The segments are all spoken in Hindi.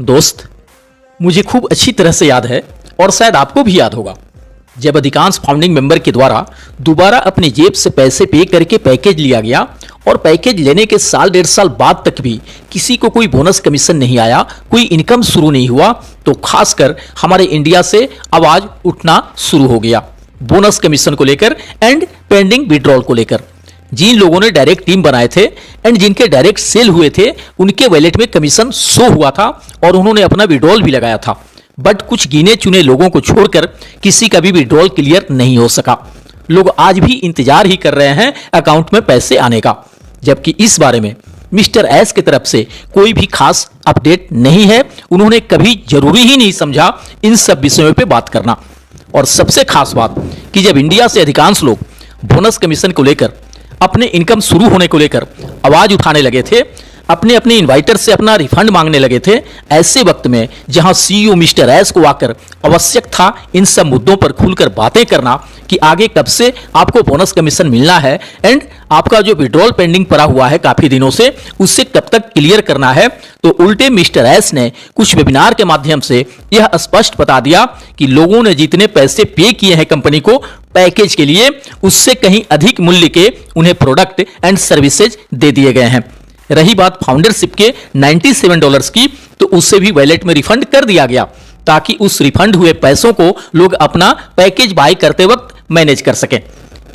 दोस्त, मुझे खूब अच्छी तरह से याद है और शायद आपको भी याद होगा, जब अधिकांश फाउंडिंग मेंबर के द्वारा दोबारा अपनी जेब से पैसे पे करके पैकेज लिया गया और पैकेज लेने के साल डेढ़ साल बाद तक भी किसी को कोई बोनस कमीशन नहीं आया, कोई इनकम शुरू नहीं हुआ, तो खासकर हमारे इंडिया से आवाज उठना शुरू हो गया बोनस कमीशन को लेकर एंड पेंडिंग विड्रॉल को लेकर। जिन लोगों ने डायरेक्ट टीम बनाए थे एंड जिनके डायरेक्ट सेल हुए थे, उनके वैलेट में कमीशन शो हुआ था और उन्होंने अपना विड्रॉल भी लगाया था। बट कुछ गिने चुने लोगों को छोड़कर किसी का भी विड्रॉल क्लियर नहीं हो सका। लोग आज भी इंतजार ही कर रहे हैं अकाउंट में पैसे आने का, जबकि इस बारे में मिस्टर एस की तरफ से कोई भी खास अपडेट नहीं है। उन्होंने कभी जरूरी ही नहीं समझा इन सब विषयों पे बात करना। और सबसे खास बात कि जब इंडिया से अधिकांश लोग बोनस कमीशन को लेकर, अपने इनकम शुरू होने को लेकर आवाज उठाने लगे थे, अपने अपने इन्वाइटर से अपना रिफंड मांगने लगे थे, ऐसे वक्त में जहां सीईओ मिस्टर एस को आकर आवश्यक था इन सब मुद्दों पर खुलकर बातें करना कि आगे कब से आपको बोनस कमीशन मिलना है एंड आपका जो विड्रॉल पेंडिंग पड़ा हुआ है काफी दिनों से, उससे कब तक क्लियर करना है, तो उल्टे मिस्टर एस ने कुछ वेबिनार के माध्यम से यह स्पष्ट बता दिया कि लोगों ने जितने पैसे पे किए हैं कंपनी को पैकेज के लिए, उससे कहीं अधिक मूल्य के उन्हें प्रोडक्ट एंड सर्विसेज दे दिए गए हैं। रही बात फाउंडरशिप के $97 की, तो उससे भी वैलेट में रिफंड कर दिया गया ताकि उस रिफंड हुए पैसों को लोग अपना पैकेज बाय करते वक्त मैनेज कर सकें।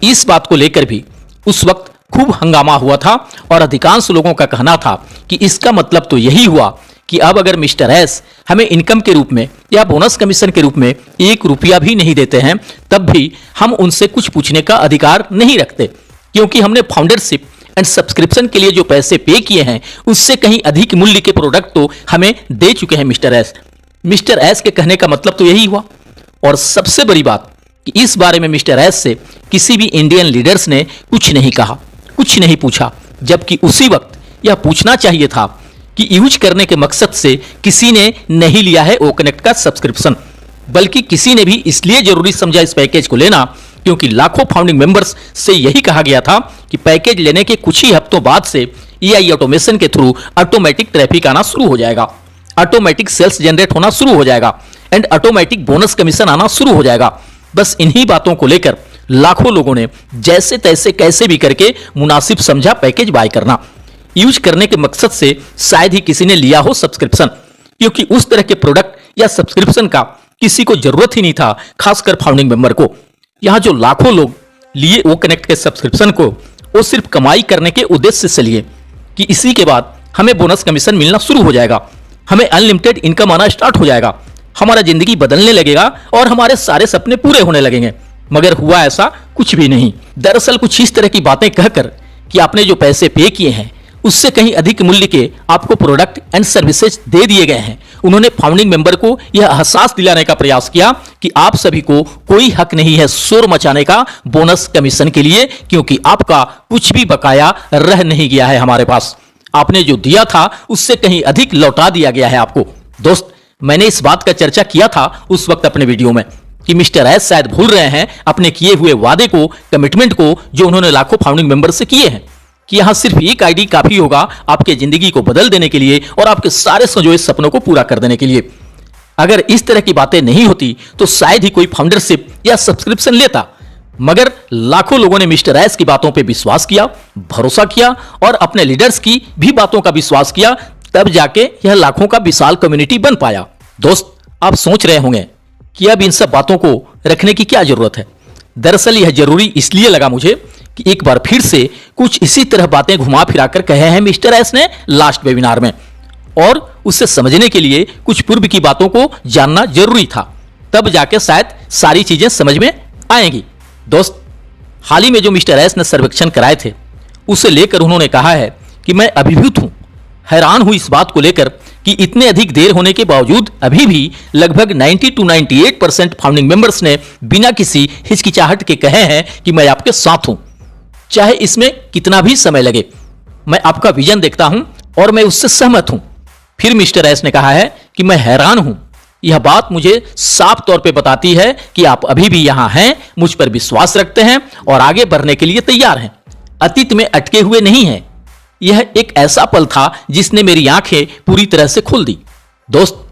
इस बात को लेकर भी उस वक्त खूब हंगामा हुआ था और अधिकांश लोगों का कहना था कि इसका मतलब तो यही हुआ कि अब अगर मिस्टर एस हमें इनकम के रूप में या बोनस कमीशन के रूप में ₹1 भी नहीं देते हैं, तब भी हम उनसे कुछ पूछने का अधिकार नहीं रखते, क्योंकि हमने फाउंडरशिप एंड सब्सक्रिप्शन के लिए जो पैसे पे किए हैं उससे कहीं अधिक मूल्य के प्रोडक्ट तो हमें दे चुके हैं मिस्टर एस। मिस्टर एस के कहने का मतलब तो यही हुआ। और सबसे बड़ी बात कि इस बारे में मिस्टर एस से किसी भी इंडियन लीडर्स ने कुछ नहीं कहा, कुछ नहीं पूछा, जबकि उसी वक्त यह पूछना चाहिए था कि यूज करने के मकसद से किसी ने नहीं लिया है ओकनेक्ट का सब्सक्रिप्शन, बल्कि किसी ने भी इसलिए जरूरी समझा इस पैकेज को लेना क्योंकि लाखों फाउंडिंग मेंबर्स से यही कहा गया था कि पैकेज लेने के कुछ ही हफ्तों बाद से एआई ऑटोमेशन के थ्रू ऑटोमेटिक ट्रैफिक आना शुरू हो जाएगा, ऑटोमेटिक सेल्स जनरेट होना शुरू हो जाएगा एंड ऑटोमेटिक बोनस कमीशन आना शुरू हो जाएगा। बस इन्हीं बातों को लेकर लाखों लोगों ने जैसे तैसे कैसे भी करके मुनासिब समझा पैकेज बाय करना। यूज करने के मकसद से शायद ही किसी ने लिया हो सब्सक्रिप्शन, क्योंकि उस तरह के प्रोडक्ट या सब्सक्रिप्शन का किसी को जरूरत ही नहीं था, खासकर फाउंडिंग मेंबर को। यहां जो लाखों लोग लिए वो कनेक्ट के सब्सक्रिप्शन को, वो सिर्फ कमाई करने के उद्देश्य से लिए कि इसी के बाद हमें बोनस कमीशन मिलना शुरू हो जाएगा, हमें अनलिमिटेड इनकम आना स्टार्ट हो जाएगा, हमारा जिंदगी बदलने लगेगा और हमारे सारे सपने पूरे होने लगेंगे। मगर हुआ ऐसा कुछ भी नहीं। दरअसल कुछ इस तरह की बातें कहकर कि आपने जो पैसे पे किए हैं उससे कहीं अधिक मूल्य के आपको प्रोडक्ट एंड सर्विसेज दे दिए गए हैं। उन्होंने फाउंडिंग मेंबर को यह एहसास दिलाने का प्रयास किया कि आप सभी को कोई हक नहीं है शोर मचाने का बोनस कमीशन के लिए, क्योंकि आपका कुछ भी बकाया रह नहीं गया है हमारे पास। आपने जो दिया था उससे कहीं अधिक लौटा दिया गया है आपको। दोस्त, मैंने इस बात का चर्चा किया था उस वक्त अपने वीडियो में कि मिस्टर एस शायद भूल रहे हैं अपने किए हुए वादे को, कमिटमेंट को, जो उन्होंने लाखों फाउंडिंग मेंबर से किए हैं कि यहां सिर्फ एक आईडी काफी होगा आपके जिंदगी को बदल देने के लिए और आपके सारे संजोए सपनों को पूरा कर देने के लिए। अगर इस तरह की बातें नहीं होती तो शायद ही कोई फाउंडरशिप या सब्सक्रिप्शन लेता, मगर लाखों लोगों ने मिस्टर एस की बातों पर विश्वास किया, भरोसा किया और अपने लीडर्स की भी बातों का विश्वास किया, तब जाके यह लाखों का विशाल कम्युनिटी बन पाया। दोस्त, आप सोच रहे होंगे कि अब इन सब बातों को रखने की क्या जरूरत है। दरअसल यह जरूरी इसलिए लगा मुझे कि एक बार फिर से कुछ इसी तरह बातें घुमा फिरा कर कहे हैं मिस्टर एस ने लास्ट वेबिनार में, और उसे समझने के लिए कुछ पूर्व की बातों को जानना जरूरी था, तब जाके शायद सारी चीजें समझ में आएंगी। दोस्त, हाल ही में जो मिस्टर एस ने सर्वेक्षण कराए थे उसे लेकर उन्होंने कहा है कि मैं अभिभूत हूं, हैरान हूं इस बात को लेकर कि इतने अधिक देर होने के बावजूद अभी भी लगभग 90 to 98% फाउंडिंग मेंबर्स ने बिना किसी हिचकिचाहट के कहे हैं कि मैं आपके साथ हूं, चाहे इसमें कितना भी समय लगे। मैं आपका विजन देखता हूं और मैं उससे सहमत हूं। फिर मिस्टर एस ने कहा है कि मैं हैरान हूं। यह बात मुझे साफ तौर पे बताती है कि आप अभी भी यहां हैं, मुझ पर विश्वास रखते हैं और आगे बढ़ने के लिए तैयार हैं, अतीत में अटके हुए नहीं हैं। यह एक ऐसा पल था जिसने मेरी आंखें पूरी तरह से खोल दी। दोस्त,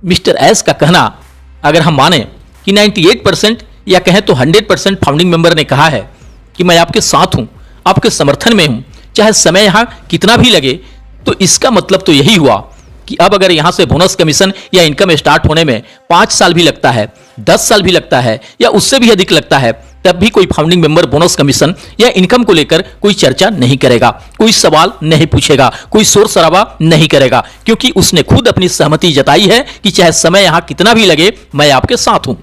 मिस्टर एस का कहना अगर हम माने कि 98% या कहें तो 100% फाउंडिंग मेंबर ने कहा है कि मैं आपके साथ हूं, आपके समर्थन में हूं, चाहे समय यहां कितना भी लगे, तो इसका मतलब तो यही हुआ कि अब अगर यहां से बोनस कमीशन या इनकम स्टार्ट होने में 5 साल भी लगता है, 10 साल भी लगता है या उससे भी अधिक लगता है, तब भी कोई फाउंडिंग मेंबर बोनस कमीशन या इनकम को लेकर कोई चर्चा नहीं करेगा, कोई सवाल नहीं पूछेगा, कोई शोर शराबा नहीं करेगा, क्योंकि उसने खुद अपनी सहमति जताई है कि चाहे समय यहां कितना भी लगे, मैं आपके साथ हूं।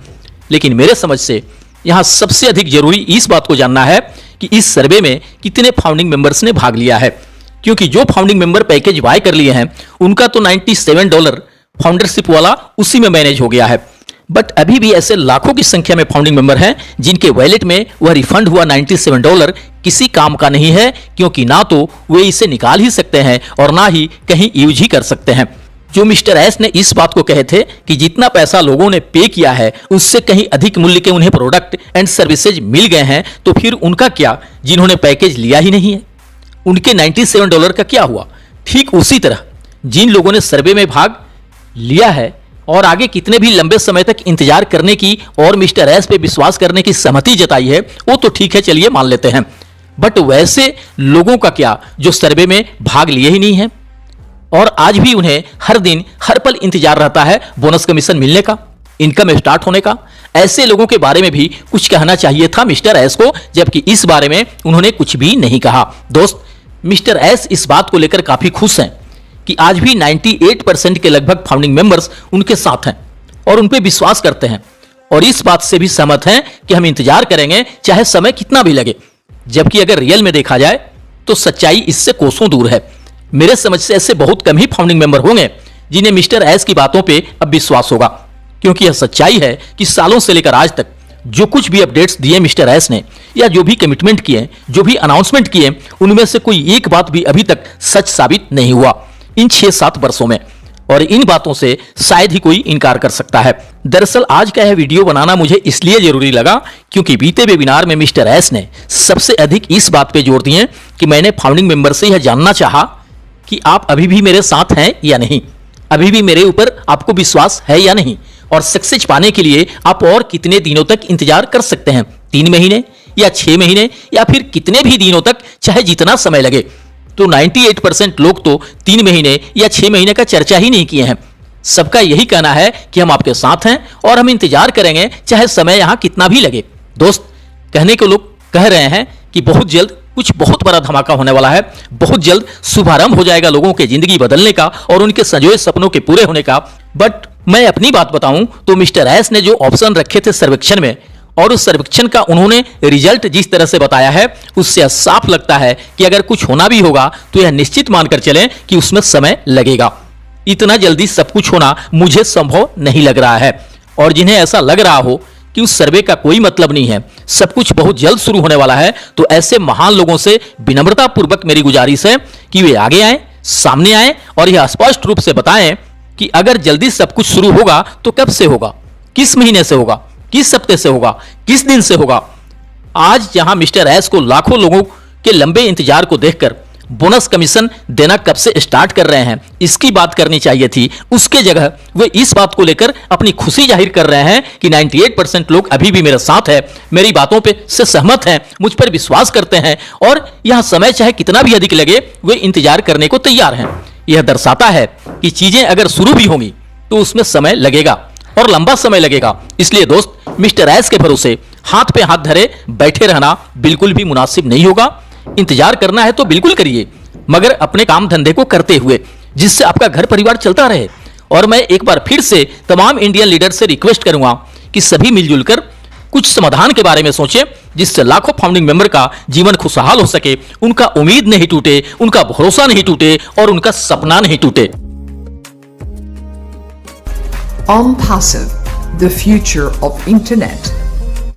लेकिन मेरे समझ से यहां सबसे अधिक जरूरी इस बात को जानना है कि इस सर्वे में कितने फाउंडिंग मेंबर्स ने भाग लिया है, क्योंकि जो फाउंडिंग मेंबर पैकेज बाय कर लिए हैं उनका तो $97 फाउंडरशिप वाला उसी में मैनेज हो गया है। बट अभी भी ऐसे लाखों की संख्या में फाउंडिंग मेंबर हैं जिनके वॉलेट में वह रिफंड हुआ $97 किसी काम का नहीं है, क्योंकि ना तो वे इसे निकाल ही सकते हैं और ना ही कहीं यूज ही कर सकते हैं। जो मिस्टर एस ने इस बात को कहे थे कि जितना पैसा लोगों ने पे किया है उससे कहीं अधिक मूल्य के उन्हें प्रोडक्ट एंड सर्विसेज मिल गए हैं, तो फिर उनका क्या जिन्होंने पैकेज लिया ही नहीं है, उनके $97 का क्या हुआ? ठीक उसी तरह जिन लोगों ने सर्वे में भाग लिया है और आगे कितने भी लंबे समय तक इंतजार करने की और मिस्टर एस पे विश्वास करने की सहमति जताई है, वो तो ठीक है, चलिए मान लेते हैं। बट वैसे लोगों का क्या जो सर्वे में भाग लिए ही नहीं है और आज भी उन्हें हर दिन हर पल इंतजार रहता है बोनस कमीशन मिलने का, इनकम स्टार्ट होने का? ऐसे लोगों के बारे में भी कुछ कहना चाहिए था मिस्टर एस को, जबकि इस बारे में उन्होंने कुछ भी नहीं कहा। दोस्त, मिस्टर एस इस बात को लेकर काफी खुश हैं कि आज भी 98% के लगभग फाउंडिंग मेंबर्स उनके साथ हैं और उन पे विश्वास करते हैं और इस बात से भी सहमत हैं कि हम इंतजार करेंगे चाहे समय कितना भी लगे। जबकि अगर रियल में देखा जाए तो सच्चाई इससे कोसों दूर है। मेरे समझ से ऐसे बहुत कम ही फाउंडिंग मेंबर होंगे जिन्हें मिस्टर एस की बातों पे अब विश्वास होगा, क्योंकि यह सच्चाई है कि सालों से लेकर आज तक जो कुछ भी अपडेट्स दिए मिस्टर एस ने या जो भी कमिटमेंट किए, जो भी अनाउंसमेंट किए, उनमें से कोई एक बात भी अभी तक सच साबित नहीं हुआ इन 6-7 वर्षों में, और इन बातों से शायद ही कोई इनकार कर सकता है। दरअसल आज का यह वीडियो बनाना मुझे इसलिए जरूरी लगा क्योंकि बीते वेबिनार में मिस्टर एस ने सबसे अधिक इस बात पे जोर दिए कि मैंने फाउंडिंग मेंबर से यह जानना चाहा कि आप अभी भी मेरे साथ हैं या नहीं, अभी भी मेरे ऊपर आपको विश्वास है या नहीं, और सक्सेस पाने के लिए आप और कितने दिनों तक इंतजार कर सकते हैं, 3 महीने या 6 महीने या फिर कितने भी दिनों तक, चाहे जितना समय लगे। तो 98% लोग तो 3 महीने या 6 महीने का चर्चा ही नहीं किए हैं। सबका यही कहना है कि हम आपके साथ हैं और हम इंतजार करेंगे चाहे समय यहां कितना भी लगे। दोस्त, कहने को लोग कह रहे हैं कि बहुत जल्द कुछ बहुत बड़ा धमाका होने वाला है, बहुत जल्द शुभारंभ हो जाएगा लोगों के जिंदगी बदलने का और उनके संजोए सपनों के पूरे होने का। बट मैं अपनी बात बताऊं तो मिस्टर एस ने जो ऑप्शन रखे थे सर्वेक्षण में और उस सर्वेक्षण का उन्होंने रिजल्ट जिस तरह से बताया है, उससे साफ लगता है कि अगर कुछ होना भी होगा तो यह निश्चित मानकर चलें कि उसमें समय लगेगा। इतना जल्दी सब कुछ होना मुझे संभव नहीं लग रहा है, और जिन्हें ऐसा लग रहा हो कि उस सर्वे का कोई मतलब नहीं है, सब कुछ बहुत जल्द शुरू होने वाला है, तो ऐसे महान लोगों से विनम्रता पूर्वक मेरी गुजारिश है कि वे आगे आए, सामने आए और यह स्पष्ट रूप से बताएं कि अगर जल्दी सब कुछ शुरू होगा तो कब से होगा, किस महीने से होगा, किस हफ्ते से होगा, किस दिन से होगा। आज यहां मिस्टर एस को लाखों लोगों के लंबे इंतजार को देखकर बोनस कमीशन देना कब से स्टार्ट कर रहे हैं, इसकी बात करनी चाहिए थी। उसके जगह वे इस बात को लेकर अपनी खुशी जाहिर कर रहे हैं कि 98% लोग अभी भी मेरे साथ हैं, मेरी बातों पे से सहमत हैं, मुझ पर विश्वास करते हैं और यह समय चाहे कितना भी अधिक लगे वे इंतजार करने को तैयार हैं। यह दर्शाता है कि चीजें अगर शुरू भी होंगी तो उसमें समय लगेगा और लंबा समय लगेगा। इसलिए दोस्त, मिस्टर एस के भरोसे हाथ पे हाथ धरे बैठे रहना बिल्कुल भी मुनासिब नहीं होगा। इंतजार करना है तो बिल्कुल करिए, मगर अपने काम धंधे को करते हुए, जिससे आपका घर परिवार चलता रहे। और मैं एक बार फिर से तमाम इंडियन लीडर से रिक्वेस्ट करूंगा कि सभी मिलजुल कर कुछ समाधान के बारे में सोचें, जिससे लाखों फाउंडिंग मेंबर का जीवन खुशहाल हो सके, उनका उम्मीद नहीं टूटे, उनका भरोसा नहीं टूटे और उनका सपना नहीं टूटे। OnPassive, the future of internet.